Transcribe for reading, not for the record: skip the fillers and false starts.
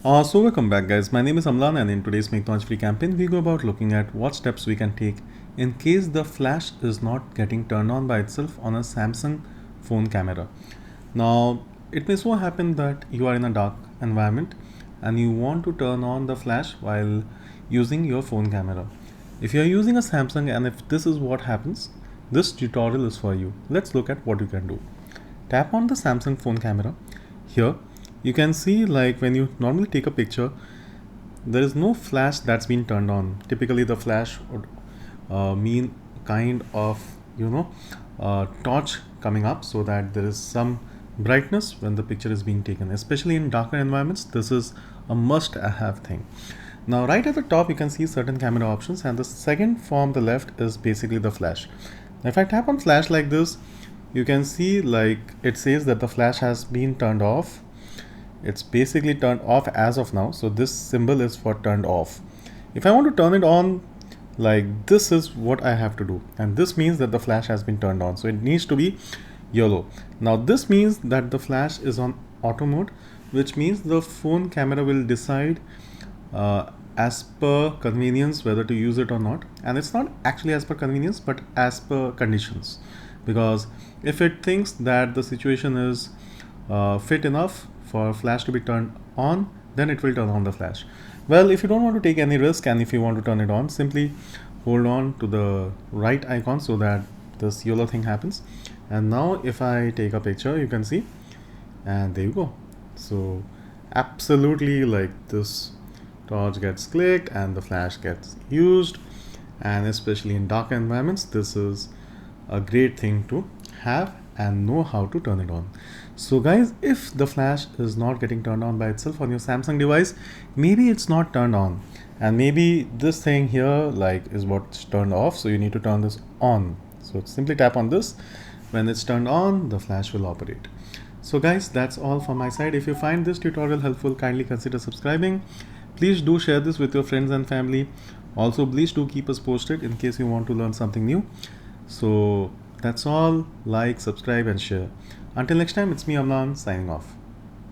So welcome back guys, my name is Amlan and in today's Make Knowledge Free campaign we go about looking at what steps we can take in case the flash is not getting turned on by itself on a Samsung phone camera. Now it may so happen that you are in a dark environment and you want to turn on the flash while using your phone camera. If you are using a Samsung and if this is what happens, this tutorial is for you. Let's look at what you can do. Tap on the Samsung phone camera. Here you can see, like when you normally take a picture, there is no flash that's been turned on. Typically the flash would mean kind of torch coming up so that there is some brightness when the picture is being taken. Especially in darker environments, this is a must have thing. Now right at the top you can see certain camera options, and the second from the left is basically the flash. Now, if I tap on flash like this, you can see like it says that the flash has been turned off. It's basically turned off as of now, so this symbol is for turned off. If I want to turn it on, like this is what I have to do, and this means that the flash has been turned on, so it needs to be yellow. Now this means that the flash is on auto mode, which means the phone camera will decide as per convenience whether to use it or not. And it's not actually as per convenience but as per conditions, because if it thinks that the situation is fit enough for flash to be turned on, then it will turn on the flash. Well, if you don't want to take any risk and if you want to turn it on, simply hold on to the right icon so that this yellow thing happens. And now if I take a picture, you can see, and there you go. So absolutely, like this torch gets clicked and the flash gets used, and especially in dark environments, this is a great thing to have and know how to turn it on. So guys, if the flash is not getting turned on by itself on your Samsung device, maybe it's not turned on, and maybe this thing here like is what's turned off, so you need to turn this on. So simply tap on this. When it's turned on, the flash will operate. So guys, that's all from my side. If you find this tutorial helpful, kindly consider subscribing. Please do share this with your friends and family. Also, please do keep us posted in case you want to learn something new. So that's all. Like, subscribe and share. Until next time, it's me Amlan signing off.